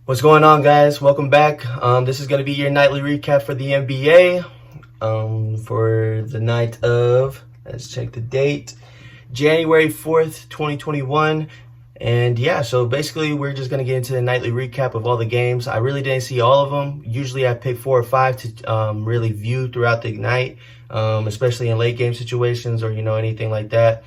What's going on, guys? Welcome back. This is going to be your nightly recap for the NBA for the night of, let's check the date, January 4th, 2021. And yeah, so basically we're just going to get into the nightly recap of all the games. I really didn't see all of them. Usually I pick 4 or 5 to really view throughout the night, especially in late game situations or, anything like that.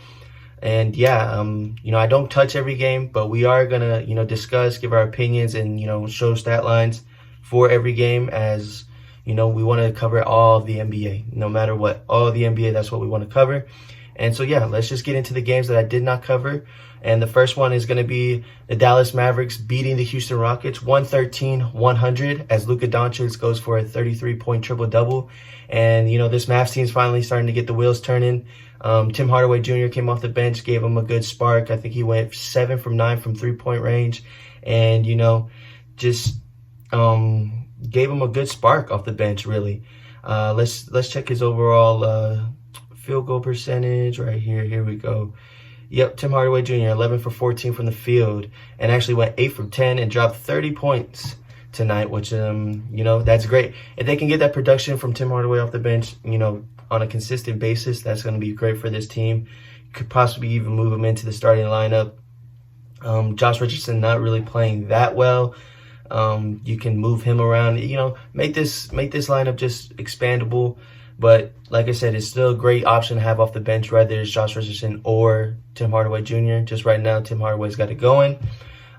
And yeah, I don't touch every game, but we are gonna, discuss, give our opinions, and show stat lines for every game. As we want to cover all of the NBA, no matter what, all of the NBA. That's what we want to cover. And so yeah, let's just get into the games that I did not cover. And the first one is going to be the Dallas Mavericks beating the Houston Rockets 113-100 as Luka Doncic goes for a 33-point triple-double. And, this Mavs team is finally starting to get the wheels turning. Tim Hardaway Jr. came off the bench, gave him a good spark. I think he went 7 from 9 from three-point range. And, just gave him a good spark off the bench, really. Let's check his overall field goal percentage right here. Here we go. Yep, Tim Hardaway Jr., 11 for 14 from the field, and actually went 8 from 10 and dropped 30 points tonight, which, that's great. If they can get that production from Tim Hardaway off the bench, on a consistent basis, that's going to be great for this team. Could possibly even move him into the starting lineup. Josh Richardson not really playing that well. You can move him around, make this lineup just expandable. But like I said, it's still a great option to have off the bench, whether it's Josh Richardson or Tim Hardaway Jr. Just right now, Tim Hardaway's got it going.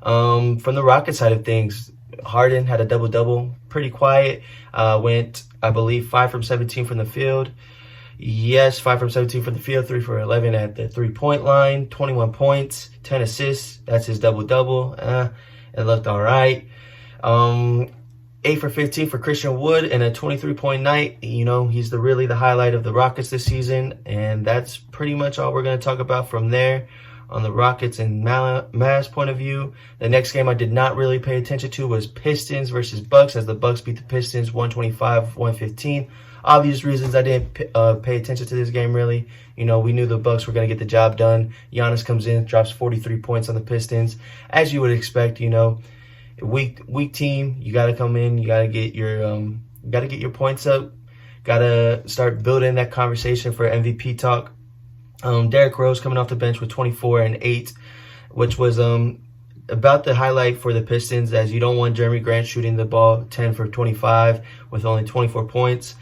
From the Rocket side of things, Harden had a double-double, pretty quiet. Went, I believe, 5 from 17 from the field. Yes, 5 from 17 from the field, 3 for 11 at the three-point line, 21 points, 10 assists. That's his double-double. It looked all right. 8 for 15 for Christian Wood and a 23-point night. He's really the highlight of the Rockets this season. And that's pretty much all we're going to talk about from there on the Rockets and Mavs point of view. The next game I did not really pay attention to was Pistons versus Bucks, as the Bucks beat the Pistons 125-115. Obvious reasons I didn't pay attention to this game, really. We knew the Bucks were going to get the job done. Giannis comes in, drops 43 points on the Pistons. As you would expect, weak team, you got to come in, you got to get your points up, got to start building that conversation for MVP talk. Derrick Rose coming off the bench with 24 and 8, which was about the highlight for the Pistons, as you don't want Jeremy Grant shooting the ball 10 for 25 with only 24 points,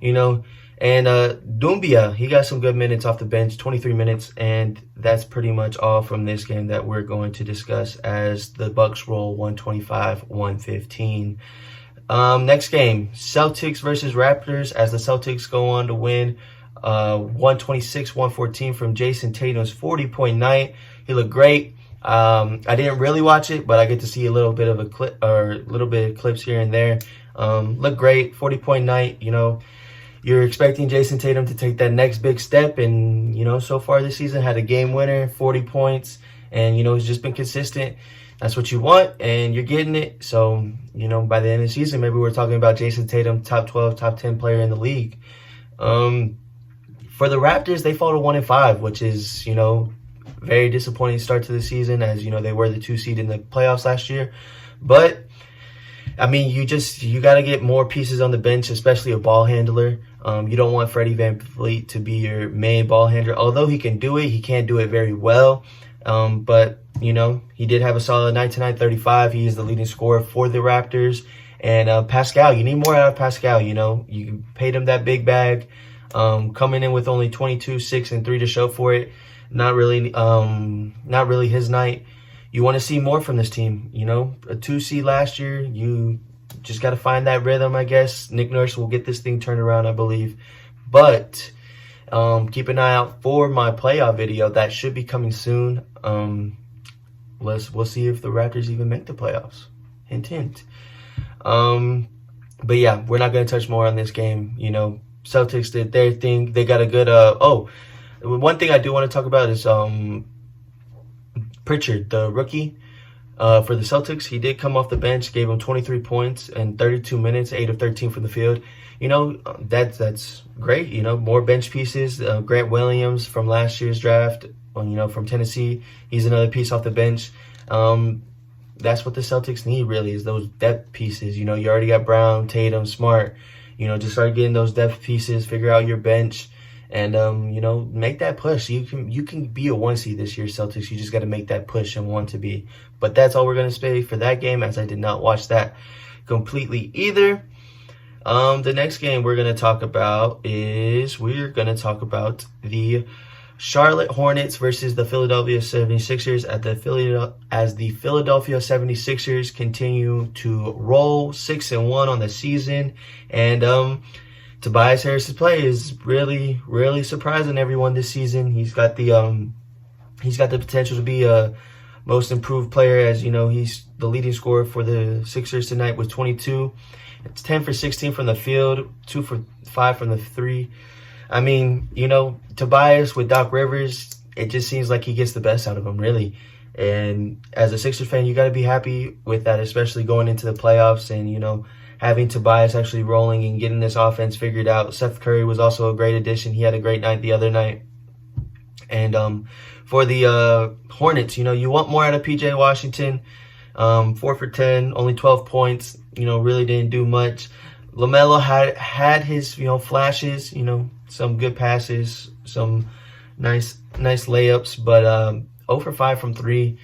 And Doumbia, he got some good minutes off the bench, 23 minutes, and that's pretty much all from this game that we're going to discuss as the Bucks roll 125-115. Next game, Celtics versus Raptors, as the Celtics go on to win 126-114 from Jason Tatum's 40-point night. He looked great. I didn't really watch it, but I get to see a little bit of clips here and there. Looked great, 40-point night, You're expecting Jason Tatum to take that next big step, and, so far this season had a game winner, 40 points, and, he's just been consistent. That's what you want, and you're getting it. So, by the end of the season, maybe we're talking about Jason Tatum, top 12, top 10 player in the league. For the Raptors, they fall to 1-5, which is, very disappointing start to the season, as, they were the 2 seed in the playoffs last year. But, I mean, you got to get more pieces on the bench, especially a ball handler. You don't want Freddie VanVleet to be your main ball handler. Although he can do it, he can't do it very well. But, he did have a solid night tonight, 35. He is the leading scorer for the Raptors. And Pascal, you need more out of Pascal. You paid him that big bag. Coming in with only 22, 6, and 3 to show for it. Not really his night. You want to see more from this team. A 2 seed last year. You just got to find that rhythm, I guess. Nick Nurse will get this thing turned around, I believe. But keep an eye out for my playoff video. That should be coming soon. We'll see if the Raptors even make the playoffs. Hint, hint. But yeah, we're not going to touch more on this game. Celtics did their thing. They got a good one thing I do want to talk about is Pritchard, the rookie for the Celtics. He did come off the bench, gave him 23 points and 32 minutes, 8 of 13 from the field. That's great. More bench pieces. Grant Williams from last year's draft, from Tennessee. He's another piece off the bench. that's what the Celtics need, really, is those depth pieces. You already got Brown, Tatum, Smart. Just start getting those depth pieces, figure out your bench, and make that push. You can be a 1 seed this year, Celtics. You just got to make that push and want to be. But that's all we're gonna say for that game, as I did not watch that completely either. The next game we're gonna talk about is the Charlotte Hornets versus the Philadelphia 76ers as the Philadelphia 76ers continue to roll 6-1 on the season. And Tobias Harris's play is really, really surprising everyone this season. He's got the potential to be a most improved player, as he's the leading scorer for the Sixers tonight with 22. It's 10 for 16 from the field, 2 for 5 from the three. I mean, Tobias with Doc Rivers, it just seems like he gets the best out of him, really. And as a Sixers fan, you got to be happy with that, especially going into the playoffs and, having Tobias actually rolling and getting this offense figured out. Seth Curry was also a great addition. He had a great night the other night. And for the Hornets, you want more out of PJ Washington. 4 for 10, only 12 points, really didn't do much. LaMelo had his, flashes, some good passes, some nice layups, but 0 for 5 from 3,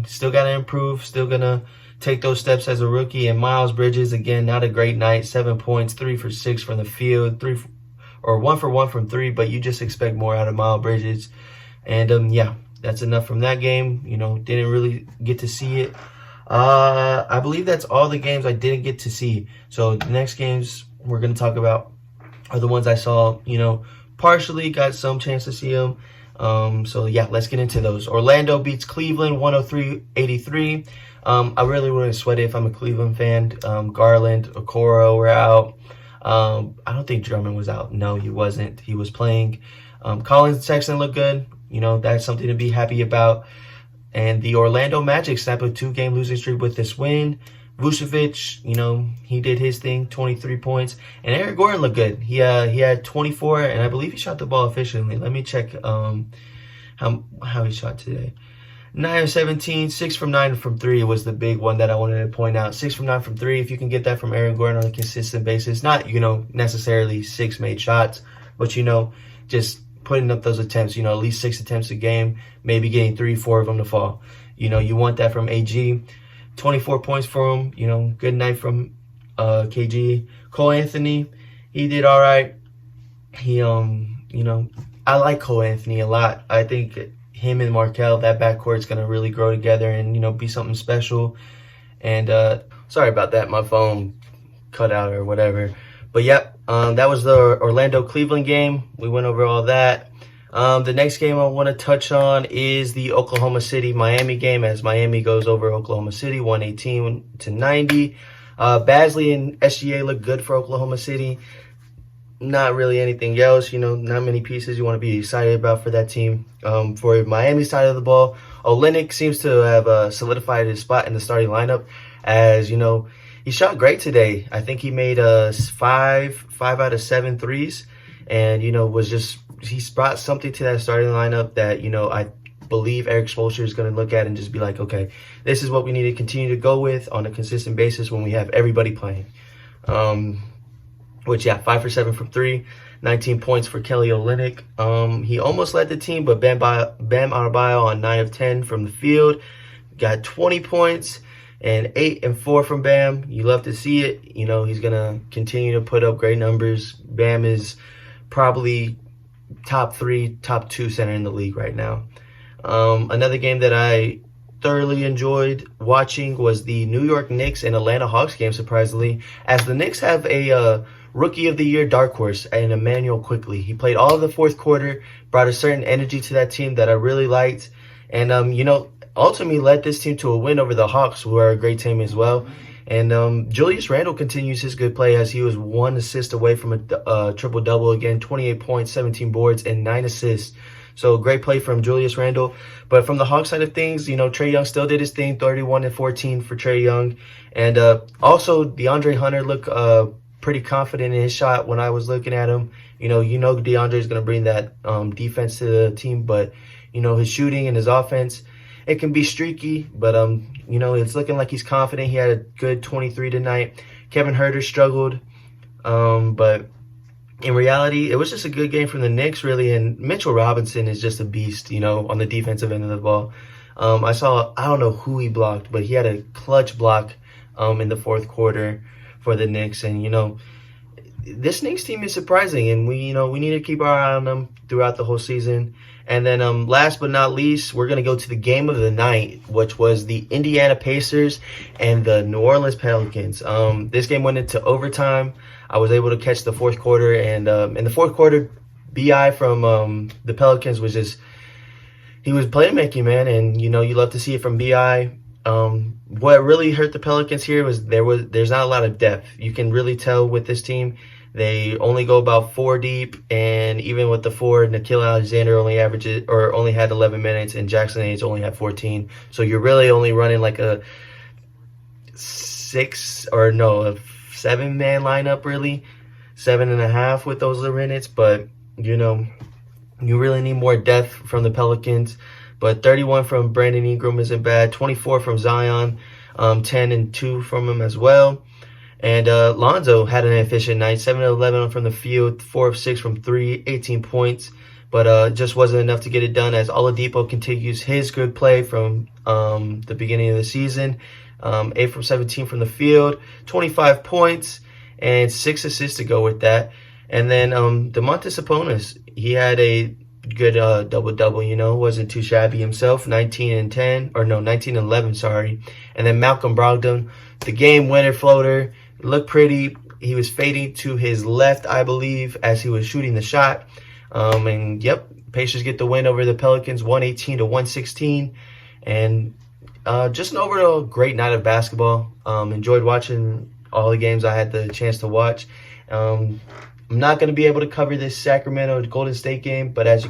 still got to improve, still going to take those steps as a rookie. And Miles Bridges, again, not a great night, 7 points, 3 for 6 from the field, 1 for 1 from 3, but you just expect more out of Miles Bridges. And yeah, that's enough from that game. Didn't really get to see it. I believe that's all the games I didn't get to see. So the next games we're going to talk about are the ones I saw, partially got some chance to see them. So yeah, let's get into those. Orlando beats Cleveland 103-83. I really wouldn't sweat it if I'm a Cleveland fan. Garland, Okoro were out. I don't think Drummond was out. No, he wasn't. He was playing. Collins Sexton looked good. That's something to be happy about. And the Orlando Magic snap a 2-game losing streak with this win. Vucevic, he did his thing, 23 points. And Eric Gordon looked good. He had 24, and I believe he shot the ball efficiently. Let me check how he shot today. 9 of 17, 6 from 9 from 3 was the big one that I wanted to point out. 6 from 9 from 3, if you can get that from Aaron Gordon on a consistent basis. Not, necessarily 6 made shots, but, just putting up those attempts, at least 6 attempts a game, maybe getting 3-4 of them to fall. You want that from AG. 24 points for him, good night from KG. Cole Anthony, he did all right. He, I like Cole Anthony a lot. I think him and Markelle, that backcourt's going to really grow together and, be something special. And sorry about that. My phone cut out or whatever. But yep, that was the Orlando-Cleveland game. We went over all that. The next game I want to touch on is the Oklahoma City-Miami game, as Miami goes over Oklahoma City 118-90. Basley and SGA look good for Oklahoma City. Not really anything else, not many pieces you want to be excited about for that team. For Miami side of the ball, Olynyk seems to have solidified his spot in the starting lineup, as, he shot great today. I think he made 5 out of 7 threes, and, he brought something to that starting lineup that, I believe Eric Spoelstra is going to look at and just be like, okay, this is what we need to continue to go with on a consistent basis when we have everybody playing. Which, yeah, 5 for 7 from 3, 19 points for Kelly Olynyk. He almost led the team, but Bam Adebayo on 9 of 10 from the field got 20 points. And 8 and 4 from Bam. You love to see it. He's going to continue to put up great numbers. Bam is probably top 3, top 2 center in the league right now. Another game that I thoroughly enjoyed watching was the New York Knicks and Atlanta Hawks game, surprisingly, as the Knicks have a Rookie of the Year dark horse and Emmanuel Quickly. He played all of the fourth quarter, brought a certain energy to that team that I really liked. And, ultimately led this team to a win over the Hawks, who are a great team as well. And Julius Randle continues his good play, as he was 1 assist away from a triple-double again, 28 points, 17 boards, and 9 assists. So great play from Julius Randle. But from the Hawks side of things, Trae Young still did his thing, 31 and 14 for Trae Young. And also DeAndre Hunter looked pretty confident in his shot when I was looking at him. DeAndre is going to bring that defense to the team, but, his shooting and his offense, it can be streaky, but you know, it's looking like he's confident. He had a good 23 tonight. Kevin Huerter struggled, but in reality, it was just a good game from the Knicks, really. And Mitchell Robinson is just a beast, you know, on the defensive end of the ball. I don't know who he blocked, but he had a clutch block in the fourth quarter for the Knicks. And, you know, this Knicks team is surprising, and we need to keep our eye on them throughout the whole season. And then last but not least, we're going to go to the game of the night, which was the Indiana Pacers and the New Orleans Pelicans. This game went into overtime. I was able to catch the fourth quarter, and in the fourth quarter, BI from the Pelicans was he was playmaking, man, and, you know, you love to see it from BI. What really hurt the Pelicans here was there's not a lot of depth. You can really tell with this team. They only go about 4 deep, and even with the 4, Nickeil Alexander only had 11 minutes, and Jackson Hayes only had 14. So you're really only running like a 7-man lineup, really, 7.5 with those minutes. But, you know, you really need more depth from the Pelicans. But 31 from Brandon Ingram isn't bad. 24 from Zion, 10 and 2 from him as well. And Lonzo had an efficient night, 7 of 11 from the field, 4 of 6 from 3, 18 points. But just wasn't enough to get it done as Oladipo continues his good play from the beginning of the season. 8 from 17 from the field, 25 points, and 6 assists to go with that. And then Domantas Sabonis, he had a good double-double, you know, wasn't too shabby himself, 19 and 11, sorry. And then Malcolm Brogdon, the game winner floater, looked pretty. He was fading to his left, I believe, as he was shooting the shot. And yep, Pacers get the win over the Pelicans, 118-116. And just an overall great night of basketball. Enjoyed watching all the games I had the chance to watch. I'm not going to be able to cover this Sacramento Golden State game, but as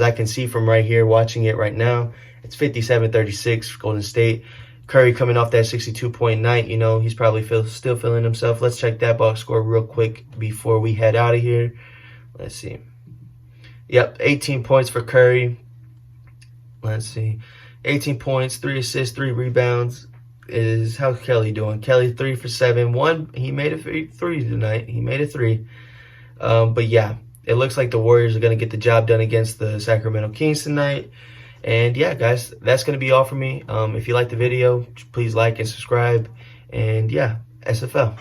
I can see from right here, watching it right now, it's 57-36 Golden State. Curry coming off that 62-point night, you know, he's probably still feeling himself. Let's check that box score real quick before we head out of here. Let's see. Yep, 18 points for Curry. Let's see. 18 points, 3 assists, 3 rebounds. How's Kelly doing? Kelly 3 for 7. He made a 3 tonight. He made a 3. But yeah, it looks like the Warriors are going to get the job done against the Sacramento Kings tonight. And yeah, guys, that's going to be all for me. If you liked the video, please like and subscribe. And yeah, SFL.